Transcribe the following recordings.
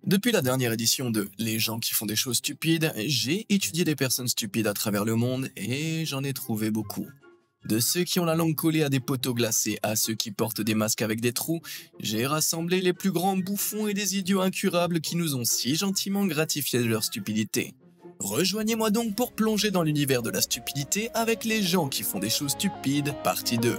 Depuis la dernière édition de Les gens qui font des choses stupides, j'ai étudié des personnes stupides à travers le monde et j'en ai trouvé beaucoup. De ceux qui ont la langue collée à des poteaux glacés à ceux qui portent des masques avec des trous, j'ai rassemblé les plus grands bouffons et des idiots incurables qui nous ont si gentiment gratifié de leur stupidité. Rejoignez-moi donc pour plonger dans l'univers de la stupidité avec les gens qui font des choses stupides, partie 2.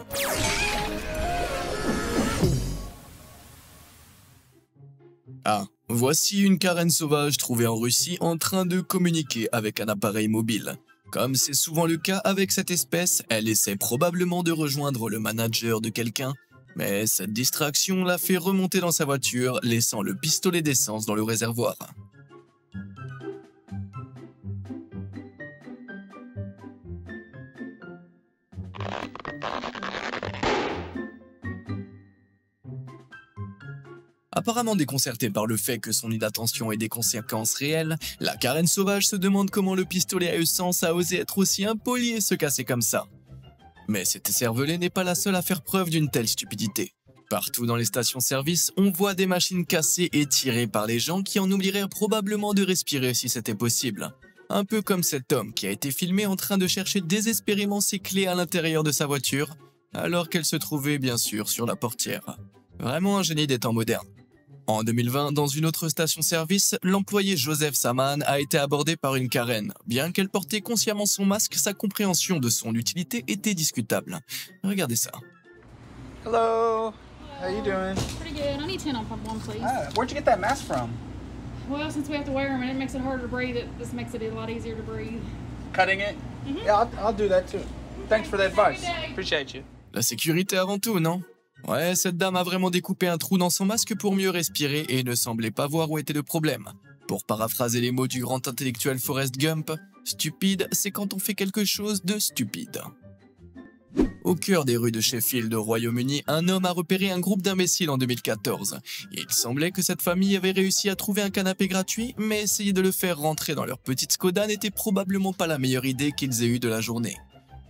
Ah, voici une carène sauvage trouvée en Russie en train de communiquer avec un appareil mobile. Comme c'est souvent le cas avec cette espèce, elle essaie probablement de rejoindre le manager de quelqu'un, mais cette distraction l'a fait remonter dans sa voiture, laissant le pistolet d'essence dans le réservoir. Apparemment déconcertée par le fait que son inattention ait des conséquences réelles, la carène sauvage se demande comment le pistolet à essence a osé être aussi impoli et se casser comme ça. Mais cet écervelé n'est pas la seule à faire preuve d'une telle stupidité. Partout dans les stations-service, on voit des machines cassées et tirées par les gens qui en oublieraient probablement de respirer si c'était possible. Un peu comme cet homme qui a été filmé en train de chercher désespérément ses clés à l'intérieur de sa voiture, alors qu'elle se trouvait bien sûr sur la portière. Vraiment un génie des temps modernes. En 2020, dans une autre station-service, l'employé Joseph Saman a été abordé par une carène. Bien qu'elle portait consciemment son masque, sa compréhension de son utilité était discutable. Regardez ça. Hello. How you doing? Pretty good. I need 10 on pump one, please. Where'd you get that mask from? Well, since we have to wear them and it makes it harder to breathe, it just makes it a lot easier to breathe. Cutting it? Mhm. Yeah, I'll do that too. Thanks for the Have a good advice. day. Appreciate you. La sécurité avant tout, non? Ouais, cette dame a vraiment découpé un trou dans son masque pour mieux respirer et ne semblait pas voir où était le problème. Pour paraphraser les mots du grand intellectuel Forrest Gump, stupide, c'est quand on fait quelque chose de stupide. Au cœur des rues de Sheffield au Royaume-Uni, un homme a repéré un groupe d'imbéciles en 2014. Il semblait que cette famille avait réussi à trouver un canapé gratuit, mais essayer de le faire rentrer dans leur petite Skoda n'était probablement pas la meilleure idée qu'ils aient eue de la journée.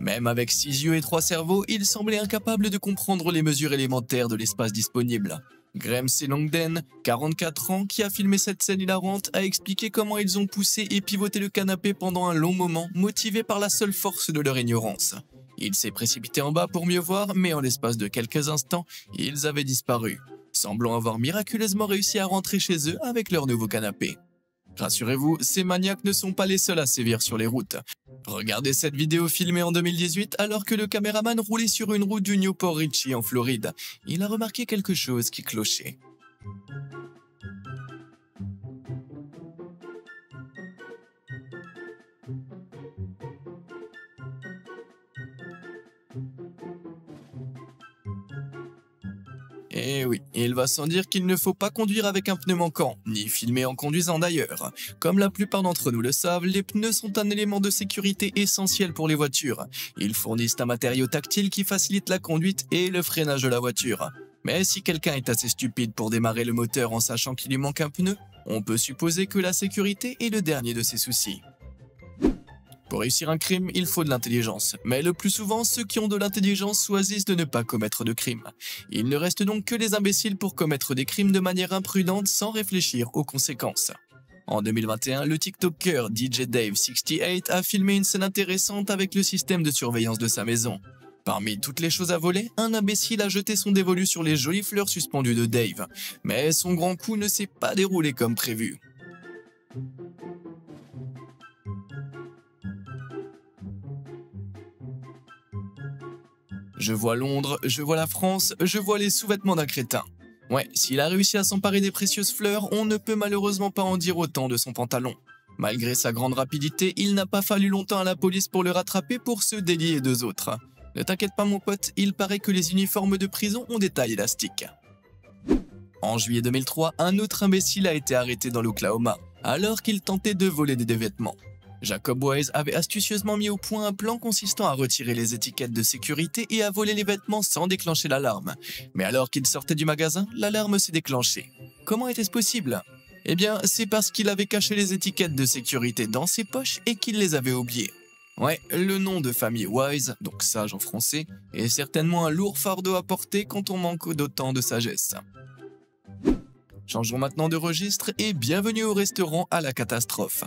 Même avec 6 yeux et 3 cerveaux, ils semblaient incapables de comprendre les mesures élémentaires de l'espace disponible. Graham C. Longden, 44 ans, qui a filmé cette scène hilarante, a expliqué comment ils ont poussé et pivoté le canapé pendant un long moment, motivés par la seule force de leur ignorance. Il s'est précipité en bas pour mieux voir, mais en l'espace de quelques instants, ils avaient disparu, semblant avoir miraculeusement réussi à rentrer chez eux avec leur nouveau canapé. Rassurez-vous, ces maniaques ne sont pas les seuls à sévir sur les routes. Regardez cette vidéo filmée en 2018 alors que le caméraman roulait sur une route du Newport Richie en Floride. Il a remarqué quelque chose qui clochait. Et oui, il va sans dire qu'il ne faut pas conduire avec un pneu manquant, ni filmer en conduisant d'ailleurs. Comme la plupart d'entre nous le savent, les pneus sont un élément de sécurité essentiel pour les voitures. Ils fournissent un matériau tactile qui facilite la conduite et le freinage de la voiture. Mais si quelqu'un est assez stupide pour démarrer le moteur en sachant qu'il lui manque un pneu, on peut supposer que la sécurité est le dernier de ses soucis. Pour réussir un crime, il faut de l'intelligence. Mais le plus souvent, ceux qui ont de l'intelligence choisissent de ne pas commettre de crime. Il ne reste donc que les imbéciles pour commettre des crimes de manière imprudente sans réfléchir aux conséquences. En 2021, le TikToker DJ Dave68 a filmé une scène intéressante avec le système de surveillance de sa maison. Parmi toutes les choses à voler, un imbécile a jeté son dévolu sur les jolies fleurs suspendues de Dave. Mais son grand coup ne s'est pas déroulé comme prévu. Je vois Londres, je vois la France, je vois les sous-vêtements d'un crétin. Ouais, s'il a réussi à s'emparer des précieuses fleurs, on ne peut malheureusement pas en dire autant de son pantalon. Malgré sa grande rapidité, il n'a pas fallu longtemps à la police pour le rattraper pour se délier deux autres. Ne t'inquiète pas mon pote, il paraît que les uniformes de prison ont des tailles élastiques. En juillet 2003, un autre imbécile a été arrêté dans l'Oklahoma, alors qu'il tentait de voler des vêtements. Jacob Wise avait astucieusement mis au point un plan consistant à retirer les étiquettes de sécurité et à voler les vêtements sans déclencher l'alarme. Mais alors qu'il sortait du magasin, l'alarme s'est déclenchée. Comment était-ce possible? Eh bien, c'est parce qu'il avait caché les étiquettes de sécurité dans ses poches et qu'il les avait oubliées. Ouais, le nom de famille Wise, donc sage en français, est certainement un lourd fardeau à porter quand on manque d'autant de sagesse. Changeons maintenant de registre et bienvenue au restaurant à la catastrophe.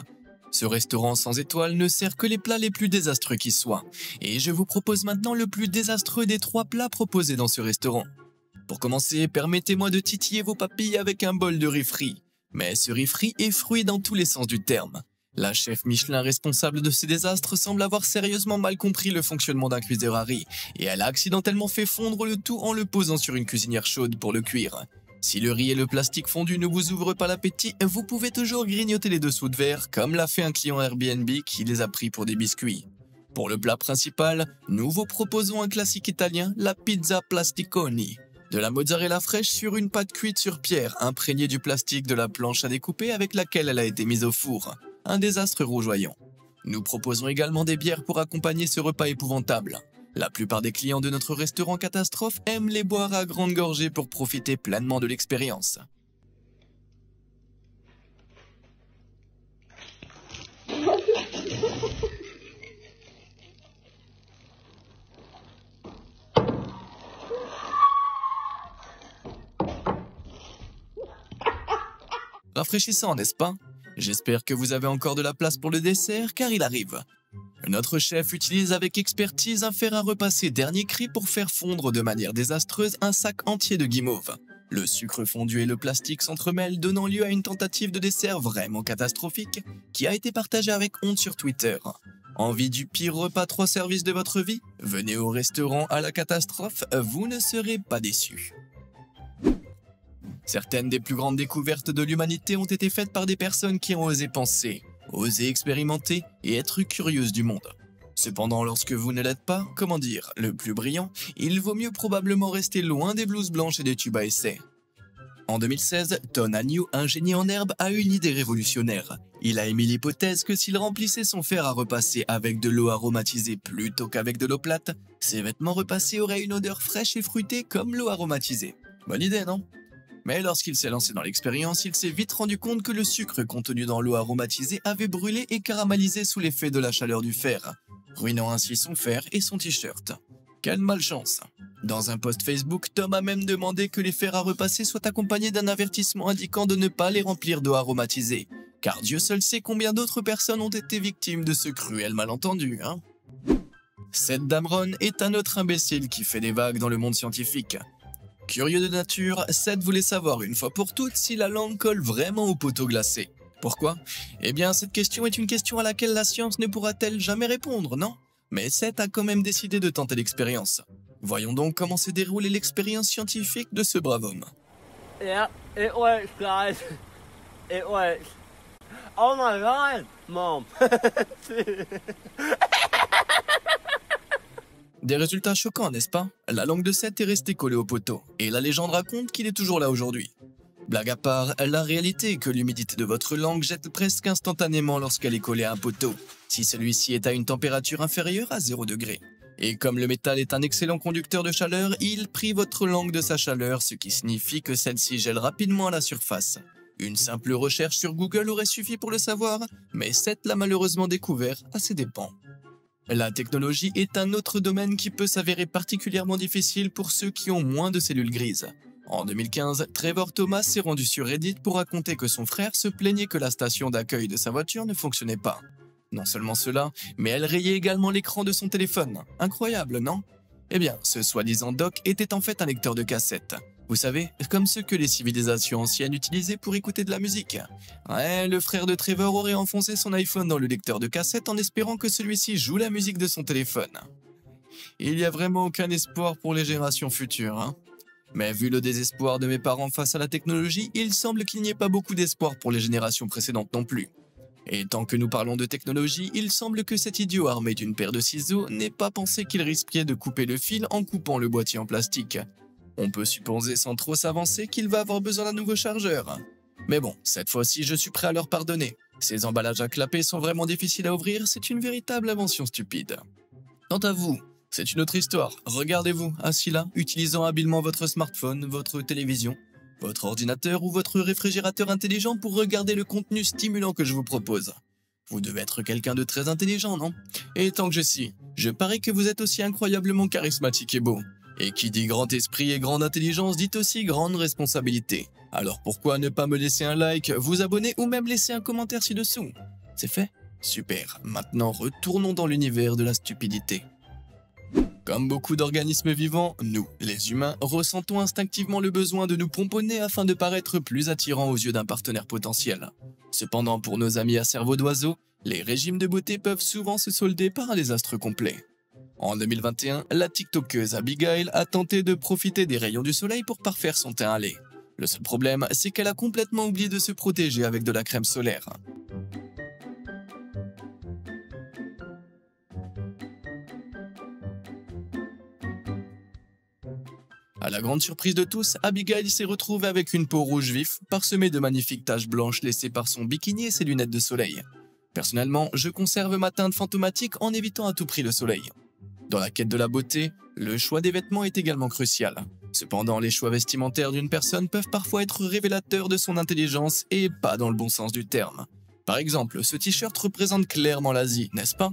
Ce restaurant sans étoiles ne sert que les plats les plus désastreux qui soient, et je vous propose maintenant le plus désastreux des 3 plats proposés dans ce restaurant. Pour commencer, permettez-moi de titiller vos papilles avec un bol de riz frit. Mais ce riz frit est fruit dans tous les sens du terme. La chef Michelin responsable de ces désastres semble avoir sérieusement mal compris le fonctionnement d'un cuiseur à riz, et elle a accidentellement fait fondre le tout en le posant sur une cuisinière chaude pour le cuire. Si le riz et le plastique fondu ne vous ouvrent pas l'appétit, vous pouvez toujours grignoter les dessous de verre, comme l'a fait un client Airbnb qui les a pris pour des biscuits. Pour le plat principal, nous vous proposons un classique italien, la pizza plasticoni. De la mozzarella fraîche sur une pâte cuite sur pierre, imprégnée du plastique de la planche à découper avec laquelle elle a été mise au four. Un désastre rougeoyant. Nous proposons également des bières pour accompagner ce repas épouvantable. La plupart des clients de notre restaurant catastrophe aiment les boire à grande gorgée pour profiter pleinement de l'expérience. Rafraîchissant, n'est-ce pas? J'espère que vous avez encore de la place pour le dessert, car il arrive. Notre chef utilise avec expertise un fer à repasser dernier cri pour faire fondre de manière désastreuse un sac entier de guimauve. Le sucre fondu et le plastique s'entremêlent, donnant lieu à une tentative de dessert vraiment catastrophique qui a été partagée avec honte sur Twitter. Envie du pire repas 3 services de votre vie? Venez au restaurant à la catastrophe, vous ne serez pas déçus. Certaines des plus grandes découvertes de l'humanité ont été faites par des personnes qui ont osé penser, osé expérimenter et être curieuses du monde. Cependant, lorsque vous ne l'êtes pas, comment dire, le plus brillant, il vaut mieux probablement rester loin des blouses blanches et des tubes à essai. En 2016, Ton Agnew, un génie en herbe, a une idée révolutionnaire. Il a émis l'hypothèse que s'il remplissait son fer à repasser avec de l'eau aromatisée plutôt qu'avec de l'eau plate, ses vêtements repassés auraient une odeur fraîche et fruitée comme l'eau aromatisée. Bonne idée, non ? Mais lorsqu'il s'est lancé dans l'expérience, il s'est vite rendu compte que le sucre contenu dans l'eau aromatisée avait brûlé et caramélisé sous l'effet de la chaleur du fer, ruinant ainsi son fer et son t-shirt. Quelle malchance! Dans un post Facebook, Tom a même demandé que les fers à repasser soient accompagnés d'un avertissement indiquant de ne pas les remplir d'eau aromatisée, car Dieu seul sait combien d'autres personnes ont été victimes de ce cruel malentendu, hein? Seth Damron est un autre imbécile qui fait des vagues dans le monde scientifique. Curieux de nature, Seth voulait savoir une fois pour toutes si la langue colle vraiment au poteau glacé. Pourquoi? Eh bien, cette question est une question à laquelle la science ne pourra-t-elle jamais répondre, non? Mais Seth a quand même décidé de tenter l'expérience. Voyons donc comment s'est déroulée l'expérience scientifique de ce brave homme. Yeah, it works, guys. It works. Oh my god, Mom. Des résultats choquants, n'est-ce pas? La langue de Seth est restée collée au poteau, et la légende raconte qu'il est toujours là aujourd'hui. Blague à part, la réalité est que l'humidité de votre langue jette presque instantanément lorsqu'elle est collée à un poteau, si celui-ci est à une température inférieure à 0 degré. Et comme le métal est un excellent conducteur de chaleur, il prive votre langue de sa chaleur, ce qui signifie que celle-ci gèle rapidement à la surface. Une simple recherche sur Google aurait suffi pour le savoir, mais Seth l'a malheureusement découvert à ses dépens. La technologie est un autre domaine qui peut s'avérer particulièrement difficile pour ceux qui ont moins de cellules grises. En 2015, Trevor Thomas s'est rendu sur Reddit pour raconter que son frère se plaignait que la station d'accueil de sa voiture ne fonctionnait pas. Non seulement cela, mais elle rayait également l'écran de son téléphone. Incroyable, non? Eh bien, ce soi-disant dock était en fait un lecteur de cassettes. Vous savez, comme ceux que les civilisations anciennes utilisaient pour écouter de la musique. Ouais, le frère de Trevor aurait enfoncé son iPhone dans le lecteur de cassette en espérant que celui-ci joue la musique de son téléphone. Il n'y a vraiment aucun espoir pour les générations futures, hein. Mais vu le désespoir de mes parents face à la technologie, il semble qu'il n'y ait pas beaucoup d'espoir pour les générations précédentes non plus. Et tant que nous parlons de technologie, il semble que cet idiot armé d'une paire de ciseaux n'ait pas pensé qu'il risquait de couper le fil en coupant le boîtier en plastique. On peut supposer sans trop s'avancer qu'il va avoir besoin d'un nouveau chargeur. Mais bon, cette fois-ci, je suis prêt à leur pardonner. Ces emballages à clapet sont vraiment difficiles à ouvrir, c'est une véritable invention stupide. Quant à vous, c'est une autre histoire. Regardez-vous, assis là, utilisant habilement votre smartphone, votre télévision, votre ordinateur ou votre réfrigérateur intelligent pour regarder le contenu stimulant que je vous propose. Vous devez être quelqu'un de très intelligent, non? Et tant que je suis, je parie que vous êtes aussi incroyablement charismatique et beau. Et qui dit grand esprit et grande intelligence dit aussi grande responsabilité. Alors pourquoi ne pas me laisser un like, vous abonner ou même laisser un commentaire ci-dessous? C'est fait? Super, maintenant retournons dans l'univers de la stupidité. Comme beaucoup d'organismes vivants, nous, les humains, ressentons instinctivement le besoin de nous pomponner afin de paraître plus attirants aux yeux d'un partenaire potentiel. Cependant, pour nos amis à cerveau d'oiseau, les régimes de beauté peuvent souvent se solder par un désastre complet. En 2021, la TikTokeuse Abigail a tenté de profiter des rayons du soleil pour parfaire son teint à lait. Le seul problème, c'est qu'elle a complètement oublié de se protéger avec de la crème solaire. À la grande surprise de tous, Abigail s'est retrouvée avec une peau rouge vif, parsemée de magnifiques taches blanches laissées par son bikini et ses lunettes de soleil. Personnellement, je conserve ma teinte fantomatique en évitant à tout prix le soleil. Dans la quête de la beauté, le choix des vêtements est également crucial. Cependant, les choix vestimentaires d'une personne peuvent parfois être révélateurs de son intelligence et pas dans le bon sens du terme. Par exemple, ce t-shirt représente clairement l'Asie, n'est-ce pas?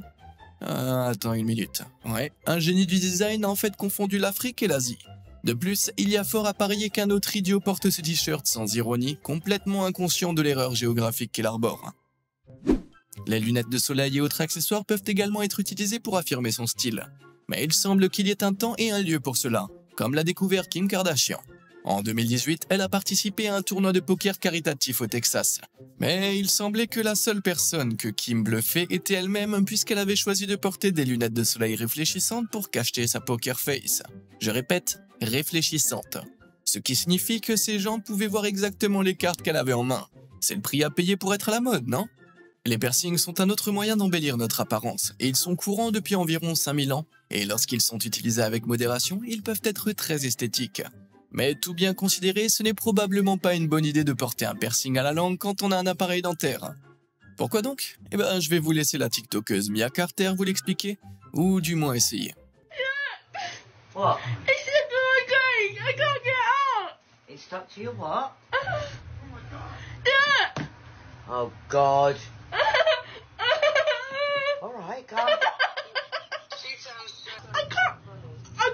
Attends une minute. Ouais, un génie du design a en fait confondu l'Afrique et l'Asie. De plus, il y a fort à parier qu'un autre idiot porte ce t-shirt sans ironie, complètement inconscient de l'erreur géographique qu'il arbore. Les lunettes de soleil et autres accessoires peuvent également être utilisés pour affirmer son style. Mais il semble qu'il y ait un temps et un lieu pour cela, comme l'a découvert Kim Kardashian. En 2018, elle a participé à un tournoi de poker caritatif au Texas. Mais il semblait que la seule personne que Kim bluffait était elle-même puisqu'elle avait choisi de porter des lunettes de soleil réfléchissantes pour cacher sa poker face. Je répète, réfléchissante. Ce qui signifie que ces gens pouvaient voir exactement les cartes qu'elle avait en main. C'est le prix à payer pour être à la mode, non? Les piercings sont un autre moyen d'embellir notre apparence, et ils sont courants depuis environ 5000 ans, et lorsqu'ils sont utilisés avec modération, ils peuvent être très esthétiques. Mais tout bien considéré, ce n'est probablement pas une bonne idée de porter un piercing à la langue quand on a un appareil dentaire. Pourquoi donc? Eh ben, je vais vous laisser la TikTokeuse Mia Carter vous l'expliquer, ou du moins essayer. What? It's stuck to my gate. I can't get out. It's stuck to your what? Yeah. Oh, God. All right, go. I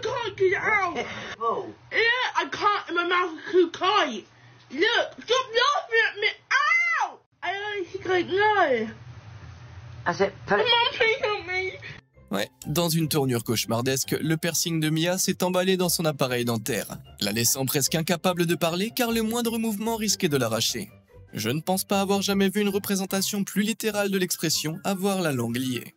can't get out. Oh, Yeah, I can't. My mouth is too tight. Look, stop laughing at me. Ow! I honestly can't know. that's it. Put it. Mum, please help me. Ouais, dans une tournure cauchemardesque, le piercing de Mia s'est emballé dans son appareil dentaire, la laissant presque incapable de parler car le moindre mouvement risquait de l'arracher. Je ne pense pas avoir jamais vu une représentation plus littérale de l'expression « avoir la langue liée ».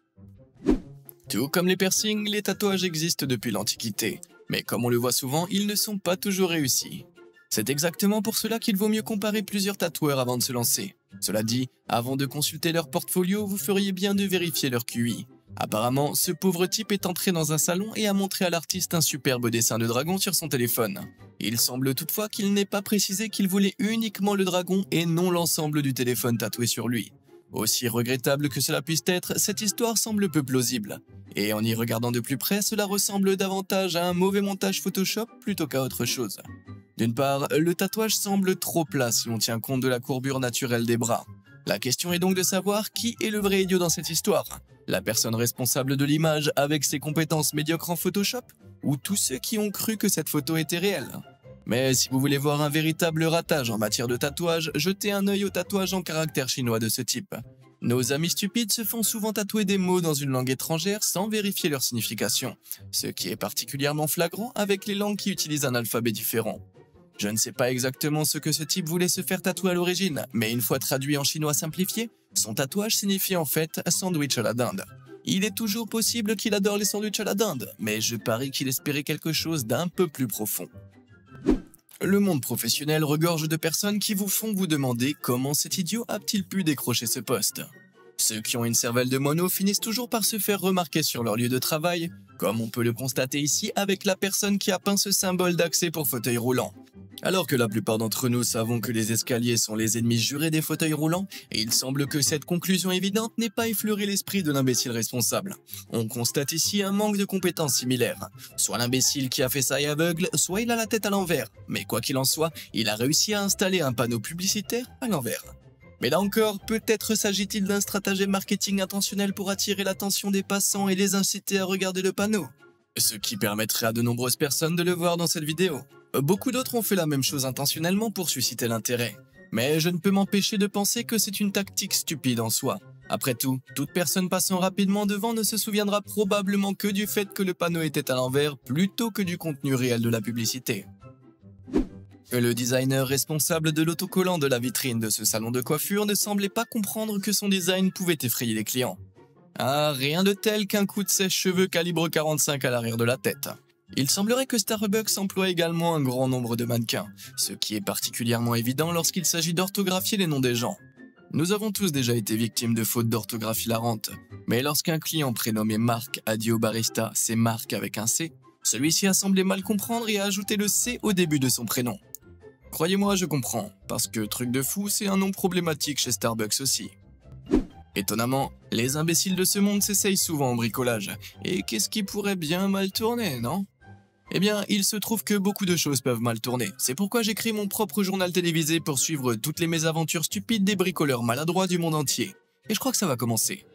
Tout comme les piercings, les tatouages existent depuis l'Antiquité, mais comme on le voit souvent, ils ne sont pas toujours réussis. C'est exactement pour cela qu'il vaut mieux comparer plusieurs tatoueurs avant de se lancer. Cela dit, avant de consulter leur portfolio, vous feriez bien de vérifier leur QI. Apparemment, ce pauvre type est entré dans un salon et a montré à l'artiste un superbe dessin de dragon sur son téléphone. Il semble toutefois qu'il n'ait pas précisé qu'il voulait uniquement le dragon et non l'ensemble du téléphone tatoué sur lui. Aussi regrettable que cela puisse être, cette histoire semble peu plausible. Et en y regardant de plus près, cela ressemble davantage à un mauvais montage Photoshop plutôt qu'à autre chose. D'une part, le tatouage semble trop plat si l'on tient compte de la courbure naturelle des bras. La question est donc de savoir qui est le vrai idiot dans cette histoire. La personne responsable de l'image avec ses compétences médiocres en Photoshop? Ou tous ceux qui ont cru que cette photo était réelle? Mais si vous voulez voir un véritable ratage en matière de tatouage, jetez un œil au tatouage en caractère chinois de ce type. Nos amis stupides se font souvent tatouer des mots dans une langue étrangère sans vérifier leur signification, ce qui est particulièrement flagrant avec les langues qui utilisent un alphabet différent. Je ne sais pas exactement ce que ce type voulait se faire tatouer à l'origine, mais une fois traduit en chinois simplifié, son tatouage signifie en fait « sandwich à la dinde ». Il est toujours possible qu'il adore les sandwichs à la dinde, mais je parie qu'il espérait quelque chose d'un peu plus profond. Le monde professionnel regorge de personnes qui vous font vous demander comment cet idiot a-t-il pu décrocher ce poste. Ceux qui ont une cervelle de moineau finissent toujours par se faire remarquer sur leur lieu de travail, comme on peut le constater ici avec la personne qui a peint ce symbole d'accès pour fauteuil roulant. Alors que la plupart d'entre nous savons que les escaliers sont les ennemis jurés des fauteuils roulants, il semble que cette conclusion évidente n'ait pas effleuré l'esprit de l'imbécile responsable. On constate ici un manque de compétences similaires. Soit l'imbécile qui a fait ça est aveugle, soit il a la tête à l'envers. Mais quoi qu'il en soit, il a réussi à installer un panneau publicitaire à l'envers. Mais là encore, peut-être s'agit-il d'un stratagème marketing intentionnel pour attirer l'attention des passants et les inciter à regarder le panneau. Ce qui permettrait à de nombreuses personnes de le voir dans cette vidéo. Beaucoup d'autres ont fait la même chose intentionnellement pour susciter l'intérêt. Mais je ne peux m'empêcher de penser que c'est une tactique stupide en soi. Après tout, toute personne passant rapidement devant ne se souviendra probablement que du fait que le panneau était à l'envers plutôt que du contenu réel de la publicité. Le designer responsable de l'autocollant de la vitrine de ce salon de coiffure ne semblait pas comprendre que son design pouvait effrayer les clients. Ah, rien de tel qu'un coup de sèche-cheveux calibre 45 à l'arrière de la tête. Il semblerait que Starbucks emploie également un grand nombre de mannequins, ce qui est particulièrement évident lorsqu'il s'agit d'orthographier les noms des gens. Nous avons tous déjà été victimes de fautes d'orthographe hilarantes, mais lorsqu'un client prénommé Marc a dit au barista « c'est Marc avec un C », celui-ci a semblé mal comprendre et a ajouté le C au début de son prénom. Croyez-moi, je comprends, parce que Truc de Fou, c'est un nom problématique chez Starbucks aussi. Étonnamment, les imbéciles de ce monde s'essayent souvent en bricolage, et qu'est-ce qui pourrait bien mal tourner, non ? Eh bien, il se trouve que beaucoup de choses peuvent mal tourner. C'est pourquoi j'écris mon propre journal télévisé pour suivre toutes les mésaventures stupides des bricoleurs maladroits du monde entier. Et je crois que ça va commencer.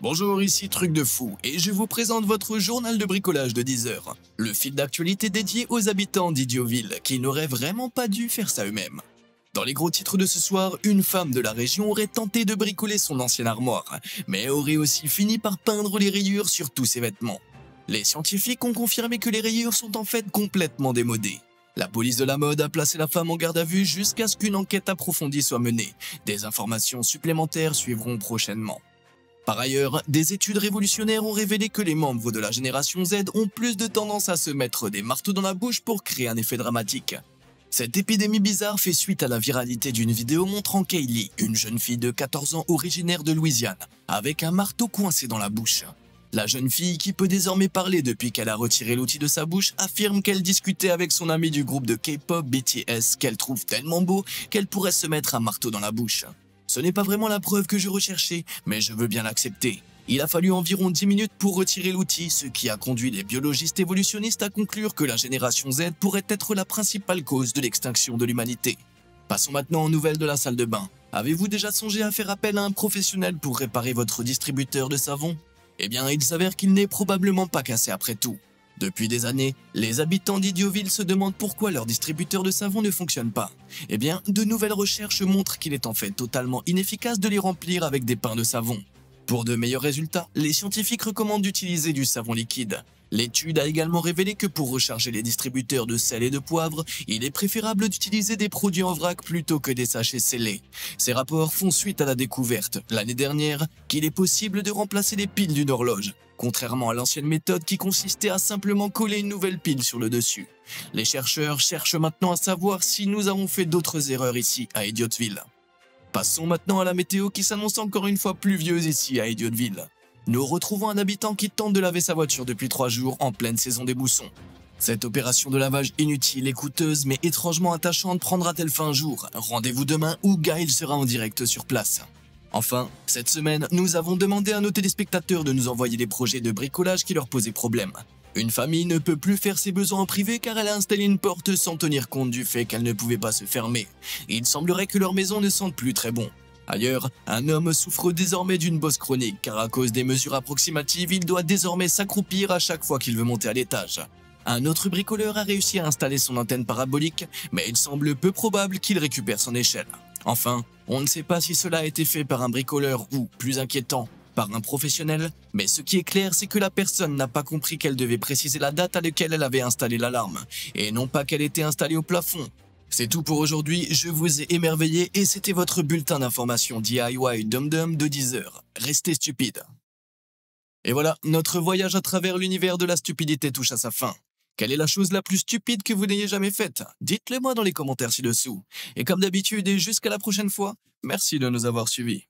Bonjour, ici Truc de Fou, et je vous présente votre journal de bricolage de 10 heures. Le fil d'actualité dédié aux habitants d'Idiotville, qui n'auraient vraiment pas dû faire ça eux-mêmes. Dans les gros titres de ce soir, une femme de la région aurait tenté de bricoler son ancienne armoire, mais aurait aussi fini par peindre les rayures sur tous ses vêtements. Les scientifiques ont confirmé que les rayures sont en fait complètement démodées. La police de la mode a placé la femme en garde à vue jusqu'à ce qu'une enquête approfondie soit menée. Des informations supplémentaires suivront prochainement. Par ailleurs, des études révolutionnaires ont révélé que les membres de la génération Z ont plus de tendance à se mettre des marteaux dans la bouche pour créer un effet dramatique. Cette épidémie bizarre fait suite à la viralité d'une vidéo montrant Kaylee, une jeune fille de 14 ans originaire de Louisiane, avec un marteau coincé dans la bouche. La jeune fille, qui peut désormais parler depuis qu'elle a retiré l'outil de sa bouche, affirme qu'elle discutait avec son ami du groupe de K-pop BTS qu'elle trouve tellement beau qu'elle pourrait se mettre un marteau dans la bouche. Ce n'est pas vraiment la preuve que je recherchais, mais je veux bien l'accepter. Il a fallu environ 10 minutes pour retirer l'outil, ce qui a conduit les biologistes évolutionnistes à conclure que la génération Z pourrait être la principale cause de l'extinction de l'humanité. Passons maintenant aux nouvelles de la salle de bain. Avez-vous déjà songé à faire appel à un professionnel pour réparer votre distributeur de savon ? Eh bien, il s'avère qu'il n'est probablement pas cassé après tout. Depuis des années, les habitants d'Idiotville se demandent pourquoi leur distributeur de savon ne fonctionne pas. Eh bien, de nouvelles recherches montrent qu'il est en fait totalement inefficace de les remplir avec des pains de savon. Pour de meilleurs résultats, les scientifiques recommandent d'utiliser du savon liquide. L'étude a également révélé que pour recharger les distributeurs de sel et de poivre, il est préférable d'utiliser des produits en vrac plutôt que des sachets scellés. Ces rapports font suite à la découverte, l'année dernière, qu'il est possible de remplacer les piles d'une horloge, contrairement à l'ancienne méthode qui consistait à simplement coller une nouvelle pile sur le dessus. Les chercheurs cherchent maintenant à savoir si nous avons fait d'autres erreurs ici à Idiotville. Passons maintenant à la météo qui s'annonce encore une fois pluvieuse ici à Idiotville. Nous retrouvons un habitant qui tente de laver sa voiture depuis 3 jours en pleine saison des boussons. Cette opération de lavage inutile et coûteuse mais étrangement attachante prendra-t-elle fin un jour? Rendez-vous demain où Gaël sera en direct sur place. Enfin, cette semaine, nous avons demandé à nos téléspectateurs de nous envoyer des projets de bricolage qui leur posaient problème. Une famille ne peut plus faire ses besoins en privé car elle a installé une porte sans tenir compte du fait qu'elle ne pouvait pas se fermer. Il semblerait que leur maison ne sente plus très bon. Ailleurs, un homme souffre désormais d'une bosse chronique car à cause des mesures approximatives, il doit désormais s'accroupir à chaque fois qu'il veut monter à l'étage. Un autre bricoleur a réussi à installer son antenne parabolique, mais il semble peu probable qu'il récupère son échelle. Enfin, on ne sait pas si cela a été fait par un bricoleur ou, plus inquiétant, par un professionnel, mais ce qui est clair, c'est que la personne n'a pas compris qu'elle devait préciser la date à laquelle elle avait installé l'alarme, et non pas qu'elle était installée au plafond. C'est tout pour aujourd'hui, je vous ai émerveillé et c'était votre bulletin d'information DIY Dum Dum de 10 heures. Restez stupides. Et voilà, notre voyage à travers l'univers de la stupidité touche à sa fin. Quelle est la chose la plus stupide que vous n'ayez jamais faite? Dites-le moi dans les commentaires ci-dessous. Et comme d'habitude et jusqu'à la prochaine fois, merci de nous avoir suivis.